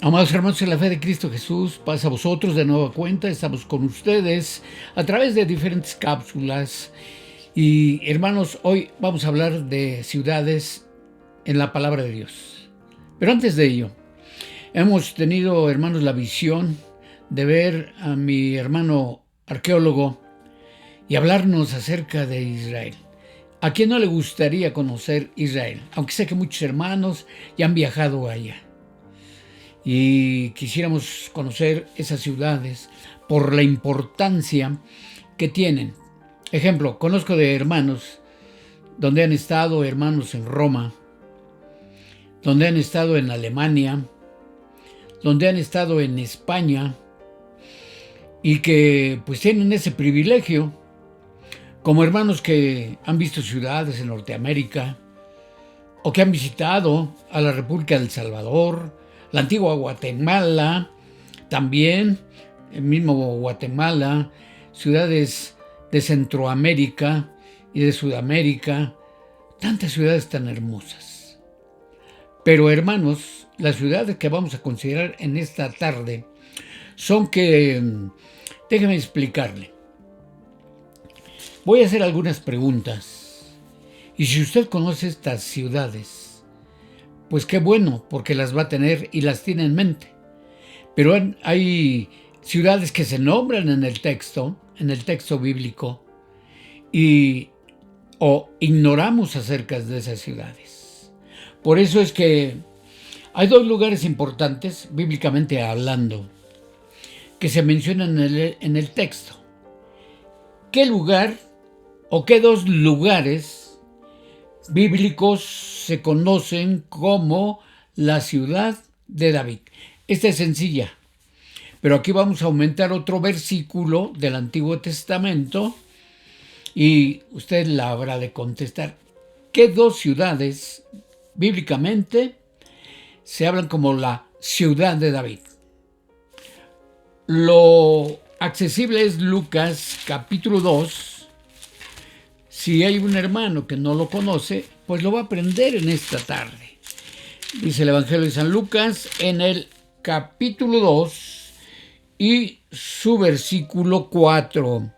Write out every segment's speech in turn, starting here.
Amados hermanos en la fe de Cristo Jesús, paz a vosotros de nueva cuenta. Estamos con ustedes a través de diferentes cápsulas. Y hermanos, hoy vamos a hablar de ciudades en la palabra de Dios. Pero antes de ello, hemos tenido, hermanos, la visión de ver a mi hermano arqueólogo y hablarnos acerca de Israel. ¿A quién no le gustaría conocer Israel? Aunque sé que muchos hermanos ya han viajado allá. Y quisiéramos conocer esas ciudades por la importancia que tienen. Ejemplo, conozco de hermanos donde han estado hermanos en Roma, donde han estado en Alemania, donde han estado en España y que pues tienen ese privilegio, como hermanos que han visto ciudades en Norteamérica o que han visitado a la República del Salvador, la antigua Guatemala, también el mismo Guatemala, ciudades de Centroamérica y de Sudamérica, tantas ciudades tan hermosas. Pero hermanos, las ciudades que vamos a considerar en esta tarde son que, déjeme explicarle, voy a hacer algunas preguntas y si usted conoce estas ciudades, pues qué bueno, porque las va a tener y las tiene en mente. Pero hay ciudades que se nombran en el texto bíblico, o ignoramos acerca de esas ciudades. Por eso es que hay dos lugares importantes, bíblicamente hablando, que se mencionan en el texto. ¿Qué lugar o qué dos lugares bíblicos se conocen como la ciudad de David? Esta es sencilla, pero aquí vamos a aumentar otro versículo del Antiguo Testamento y usted la habrá de contestar. ¿Qué dos ciudades bíblicamente se hablan como la ciudad de David? Lo accesible es Lucas capítulo 2. Si hay un hermano que no lo conoce, pues lo va a aprender en esta tarde. Dice el Evangelio de San Lucas en el capítulo 2 y su versículo 4.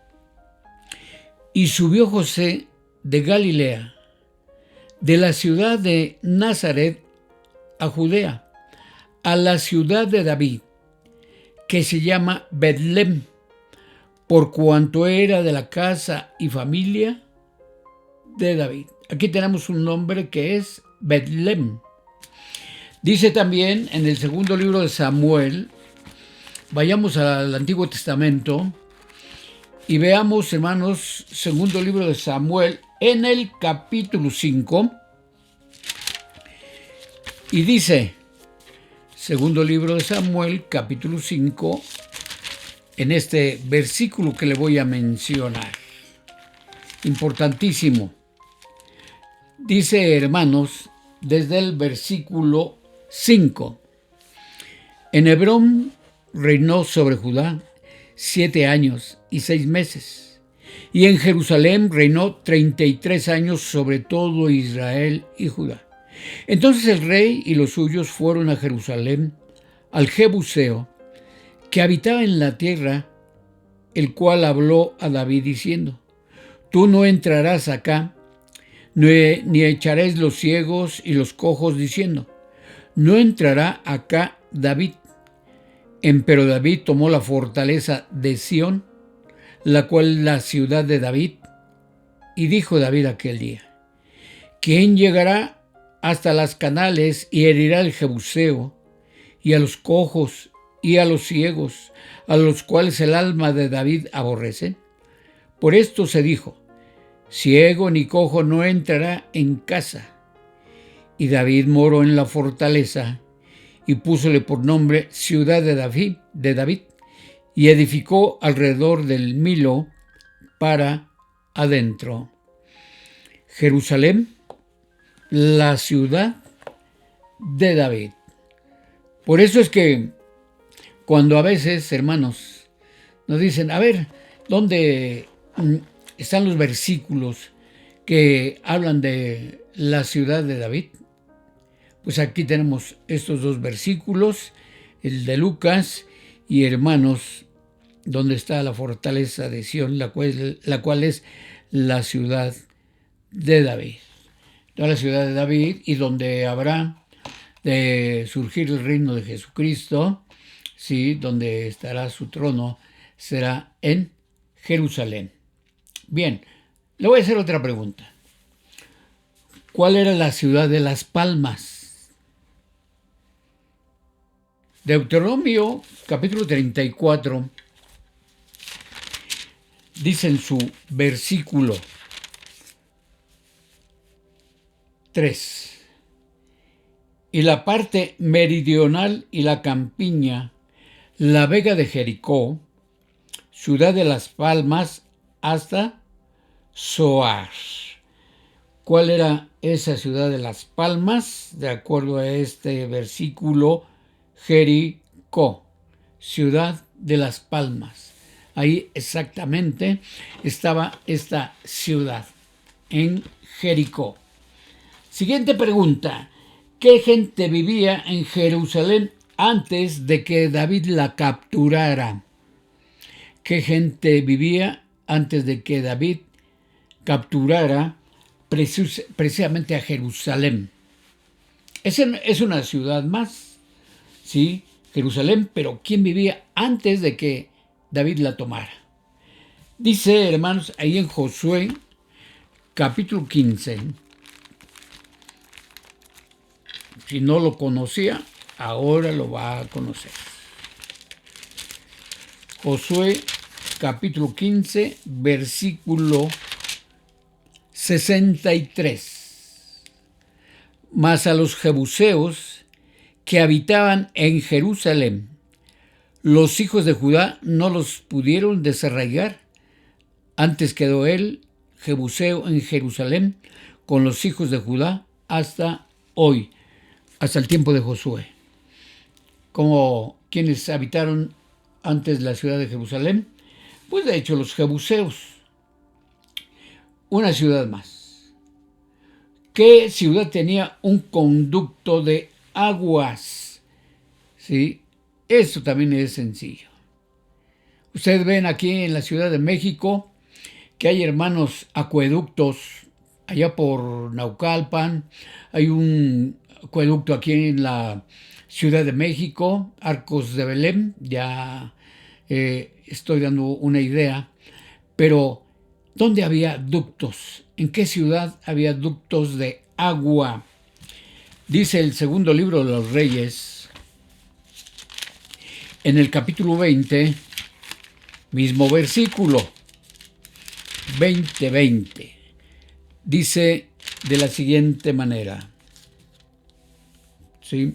Y subió José de Galilea, de la ciudad de Nazaret a Judea, a la ciudad de David, que se llama Betlem, por cuanto era de la casa y familia de David. Aquí tenemos un nombre que es Betlem. Dice también en el segundo libro de Samuel, vayamos al Antiguo Testamento y veamos, hermanos, segundo libro de Samuel en el capítulo 5, y dice, segundo libro de Samuel, capítulo 5, en este versículo que le voy a mencionar, importantísimo. Dice, hermanos, desde el versículo 5, en Hebrón reinó sobre Judá 7 años y 6 meses, y en Jerusalén reinó 33 años sobre todo Israel y Judá. Entonces el rey y los suyos fueron a Jerusalén, al Jebuseo, que habitaba en la tierra, el cual habló a David diciendo, tú no entrarás acá, ni echaréis los ciegos y los cojos, diciendo, no entrará acá David. Empero David tomó la fortaleza de Sión, la cual es la ciudad de David, y dijo David aquel día, ¿quién llegará hasta las canales y herirá al Jebuseo, y a los cojos, y a los ciegos, a los cuales el alma de David aborrece? Por esto se dijo, ciego ni cojo no entrará en casa. Y David moró en la fortaleza y púsole por nombre ciudad de David, y edificó alrededor del Milo para adentro. Jerusalén, la ciudad de David. Por eso es que cuando a veces, hermanos, nos dicen, a ver, ¿dónde están los versículos que hablan de la ciudad de David? Pues aquí tenemos estos dos versículos el de Lucas y Hermanos, donde está la fortaleza de Sión, la cual es la ciudad de David. Toda la ciudad de David, y donde habrá de surgir el reino de Jesucristo, sí, donde estará su trono, será en Jerusalén. Bien, le voy a hacer otra pregunta. ¿Cuál era la ciudad de las palmas? Deuteronomio capítulo 34 dice en su versículo 3: y la parte meridional y la campiña, la vega de Jericó, ciudad de las palmas, hasta Zoar. ¿Cuál era esa ciudad de las palmas? De acuerdo a este versículo, Jericó, ciudad de las palmas. Ahí exactamente estaba esta ciudad, en Jericó. Siguiente pregunta. ¿Qué gente vivía en Jerusalén antes de que David la capturara? ¿Qué gente vivía antes de que David capturara precisamente a Jerusalén? Es una ciudad más, ¿sí? Jerusalén, pero ¿quién vivía antes de que David la tomara? Dice, hermanos, ahí en Josué, capítulo 15. Si no lo conocía, ahora lo va a conocer. Josué, capítulo 15, versículo 63. Mas a los jebuseos que habitaban en Jerusalén, los hijos de Judá no los pudieron desarraigar. Antes quedó él, jebuseo, en Jerusalén con los hijos de Judá hasta hoy, hasta el tiempo de Josué. Como quienes habitaron antes la ciudad de Jerusalén, pues de hecho los jebuseos. Una ciudad más. ¿Qué ciudad tenía un conducto de aguas? ¿Sí? Esto también es sencillo. Ustedes ven aquí en la Ciudad de México que hay, hermanos, acueductos allá por Naucalpan. Hay un acueducto aquí en la Ciudad de México, Arcos de Belén. Ya estoy dando una idea. Pero, ¿dónde había ductos? ¿En qué ciudad había ductos de agua? Dice el segundo libro de los Reyes, en el capítulo 20, mismo versículo, 20:20, dice de la siguiente manera. ¿Sí?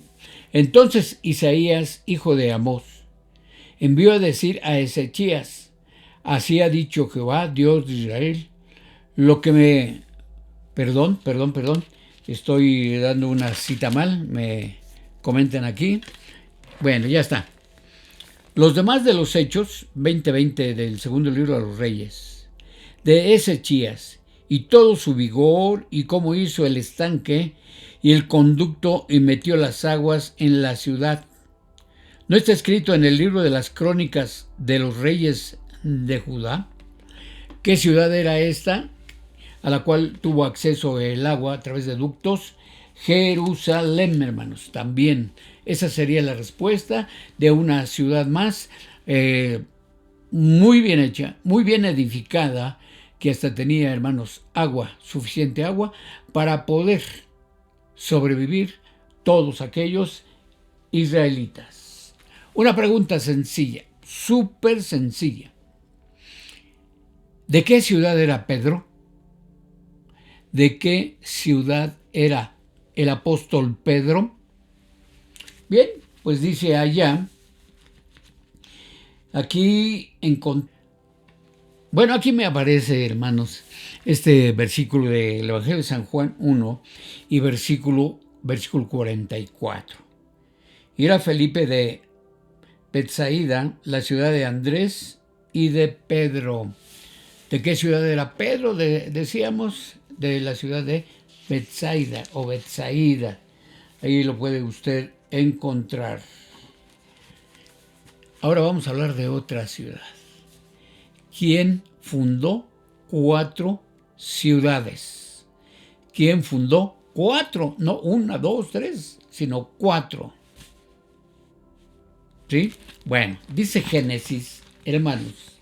Entonces Isaías, hijo de Amós, envió a decir a Ezechías: así ha dicho Jehová, Dios de Israel, lo que me... Perdón, estoy dando una cita mal, me comentan aquí. Bueno, ya está. Los demás de los hechos, 20:20 del segundo libro de los Reyes, de Ezechías, y todo su vigor, y cómo hizo el estanque y el conducto y metió las aguas en la ciudad. ¿No está escrito en el libro de las crónicas de los reyes de Judá? ¿Qué ciudad era esta a la cual tuvo acceso el agua a través de ductos? Jerusalén, hermanos, también. Esa sería la respuesta de una ciudad más, muy bien hecha, muy bien edificada, que hasta tenía, hermanos, agua, suficiente agua para poder sobrevivir todos aquellos israelitas. Una pregunta sencilla, súper sencilla. ¿De qué ciudad era Pedro? ¿De qué ciudad era el apóstol Pedro? Bien, pues dice allá, aquí bueno, aquí me aparece, hermanos, este versículo del Evangelio de San Juan 1 y versículo 44. Y era Felipe de Betsaida, la ciudad de Andrés y de Pedro. ¿De qué ciudad era Pedro? Decíamos, de la ciudad de Betsaida o Betsaida. Ahí lo puede usted encontrar. Ahora vamos a hablar de otra ciudad. ¿Quién fundó 4 ciudades? ¿Quién fundó 4? No 1, 2, 3, sino 4. ¿Sí? Bueno, dice Génesis, hermanos.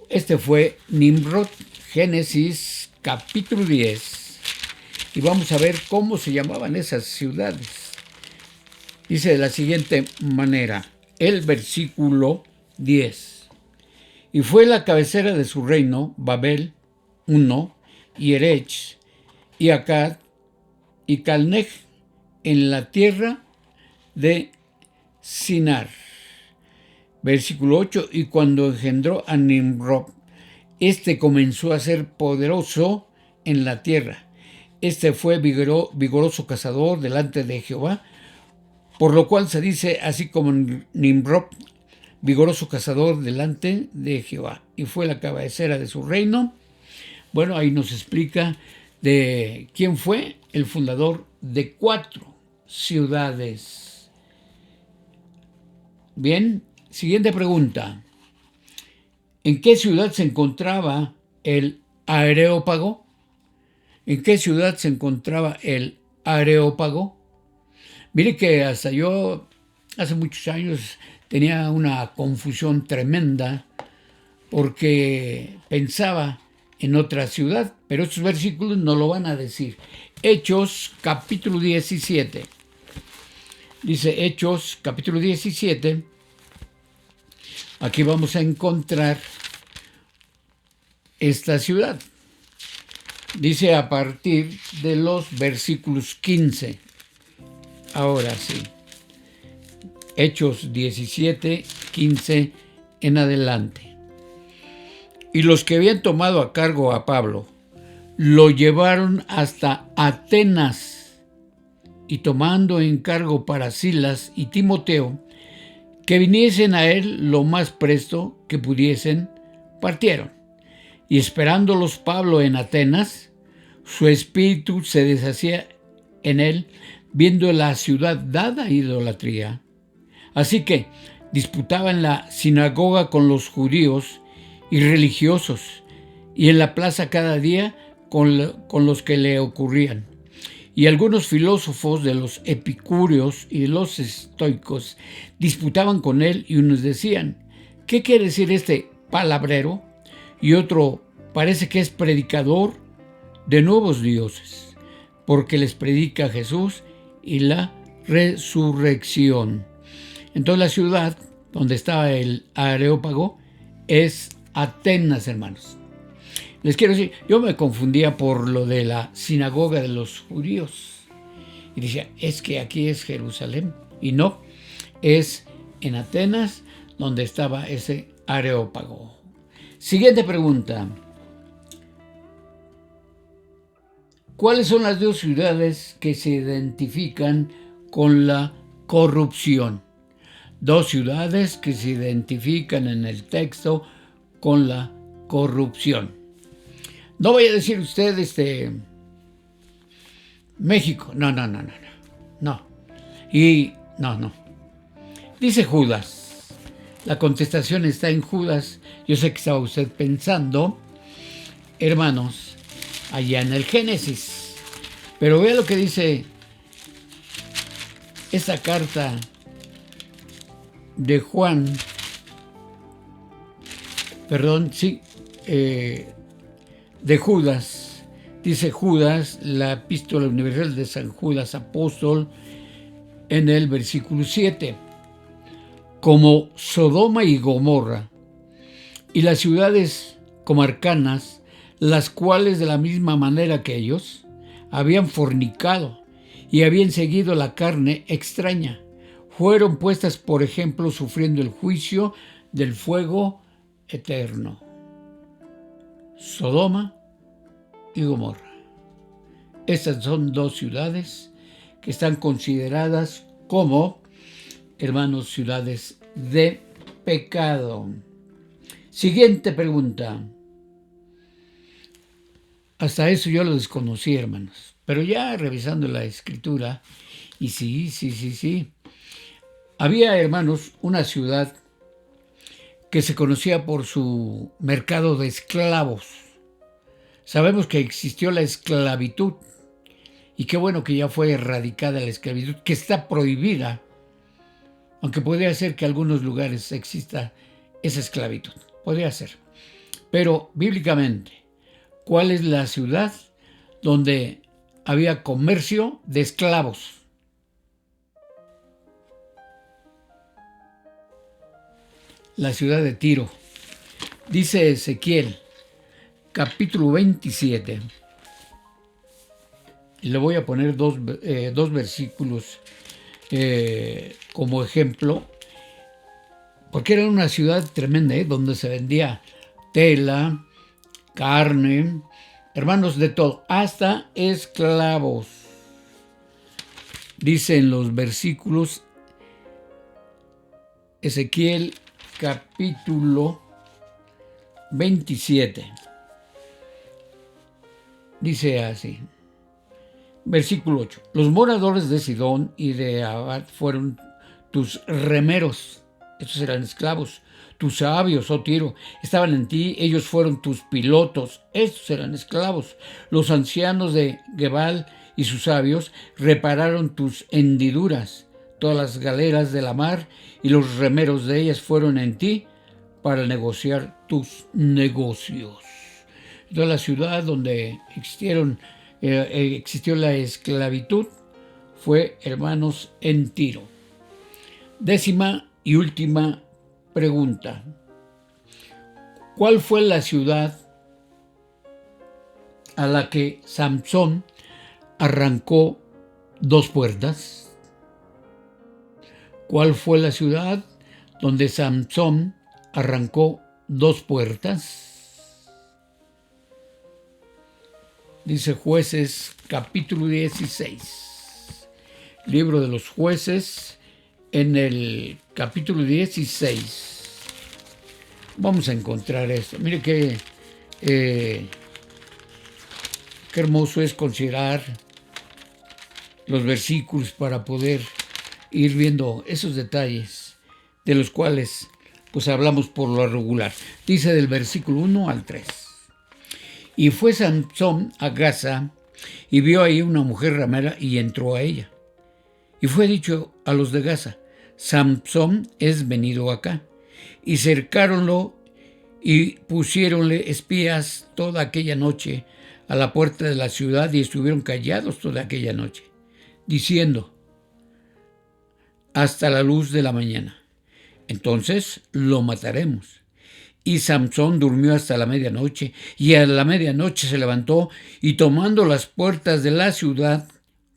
Este fue Nimrod, Génesis capítulo 10. Y vamos a ver cómo se llamaban esas ciudades. Dice de la siguiente manera, el versículo 10. Y fue la cabecera de su reino, Babel, 1, y Erech, y Akkad, y Calneh, en la tierra de Sinar. Versículo 8, y cuando engendró a Nimrod, este comenzó a ser poderoso en la tierra. Este fue vigoroso cazador delante de Jehová, por lo cual se dice así como Nimrod, vigoroso cazador delante de Jehová. Y fue la cabecera de su reino. Bueno, ahí nos explica de quién fue el fundador de 4 ciudades. Bien, siguiente pregunta. ¿En qué ciudad se encontraba el Areópago? ¿En qué ciudad se encontraba el Areópago? Mire que hasta yo, hace muchos años, tenía una confusión tremenda porque pensaba en otra ciudad, pero estos versículos no lo van a decir. Hechos capítulo 17. Dice Hechos capítulo 17. Aquí vamos a encontrar esta ciudad. Dice a partir de los versículos 15. Ahora sí. Hechos 17, 15 en adelante. Y los que habían tomado a cargo a Pablo lo llevaron hasta Atenas, y tomando encargo para Silas y Timoteo que viniesen a él lo más presto que pudiesen, partieron. Y esperándolos Pablo en Atenas, su espíritu se deshacía en él, viendo la ciudad dada a idolatría. Así que disputaba en la sinagoga con los judíos y religiosos, y en la plaza cada día con los que le ocurrían. Y algunos filósofos de los epicúreos y de los estoicos disputaban con él, y unos decían: ¿qué quiere decir este palabrero? Y otro: parece que es predicador de nuevos dioses, porque les predica Jesús y la resurrección. Entonces la ciudad donde estaba el Areópago es Atenas, hermanos. Les quiero decir, yo me confundía por lo de la sinagoga de los judíos. Y decía, es que aquí es Jerusalén. Y no, es en Atenas donde estaba ese Areópago. Siguiente pregunta. ¿Cuáles son las 2 ciudades que se identifican con la corrupción? 2 ciudades que se identifican en el texto con la corrupción. No voy a decir usted México. No. Y no. Dice Judas. La contestación está en Judas. Yo sé que estaba usted pensando, hermanos, allá en el Génesis. Pero vea lo que dice esa carta de Juan. De Judas. Dice Judas, la epístola universal de San Judas apóstol, en el versículo 7. Como Sodoma y Gomorra y las ciudades comarcanas, las cuales de la misma manera que ellos habían fornicado y habían seguido la carne extraña, fueron puestas por ejemplo sufriendo el juicio del fuego eterno. Sodoma y Gomorra. Estas son 2 ciudades que están consideradas como, hermanos, ciudades de pecado. Siguiente pregunta. Hasta eso yo lo desconocí, hermanos. Pero ya revisando la escritura, y sí. Había, hermanos, una ciudad que se conocía por su mercado de esclavos. Sabemos que existió la esclavitud, y qué bueno que ya fue erradicada la esclavitud, que está prohibida, aunque podría ser que en algunos lugares exista esa esclavitud, podría ser. Pero bíblicamente, ¿cuál es la ciudad donde había comercio de esclavos? La ciudad de Tiro. Dice Ezequiel, capítulo 27. Y le voy a poner dos versículos como ejemplo, porque era una ciudad tremenda, donde se vendía tela, carne, hermanos, de todo, hasta esclavos. Dice en los versículos, Ezequiel capítulo 27. Dice así, versículo 8. Los moradores de Sidón y de Abad fueron tus remeros, estos eran esclavos. Tus sabios, oh Tiro, estaban en ti, ellos fueron tus pilotos, estos eran esclavos. Los ancianos de Gebal y sus sabios repararon tus hendiduras. Todas las galeras de la mar y los remeros de ellas fueron en ti para negociar tus negocios. Entonces la ciudad donde existió la esclavitud fue, hermanos, en Tiro. 10ª y última pregunta. ¿Cuál fue la ciudad a la que Samson arrancó 2 puertas? ¿Cuál fue la ciudad donde Samson arrancó 2 puertas? Dice Jueces capítulo 16. Libro de los Jueces, en el capítulo 16. Vamos a encontrar esto. Mire qué hermoso es considerar los versículos para poder ir viendo esos detalles de los cuales pues hablamos por lo regular. Dice del versículo 1 al 3. Y fue Samson a Gaza y vio ahí una mujer ramera y entró a ella. Y fue dicho a los de Gaza, Samson es venido acá. Y cercáronlo y pusiéronle espías toda aquella noche a la puerta de la ciudad y estuvieron callados toda aquella noche, diciendo, hasta la luz de la mañana. Entonces lo mataremos. Y Samson durmió hasta la medianoche, y a la medianoche se levantó, y tomando las puertas de la ciudad,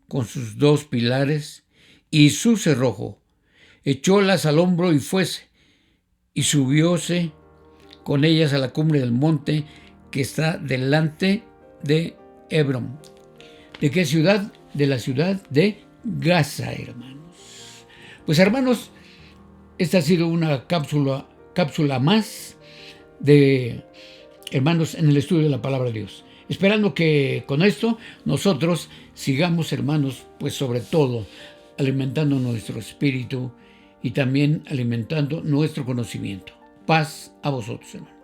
con sus 2 pilares y su cerrojo, echólas al hombro y fuese, y subióse con ellas a la cumbre del monte que está delante de Hebrón. ¿De qué ciudad? De la ciudad de Gaza, hermanos. Pues hermanos, esta ha sido una cápsula más de hermanos en el estudio de la palabra de Dios. Esperando que con esto nosotros sigamos, hermanos, pues sobre todo alimentando nuestro espíritu y también alimentando nuestro conocimiento. Paz a vosotros, hermanos.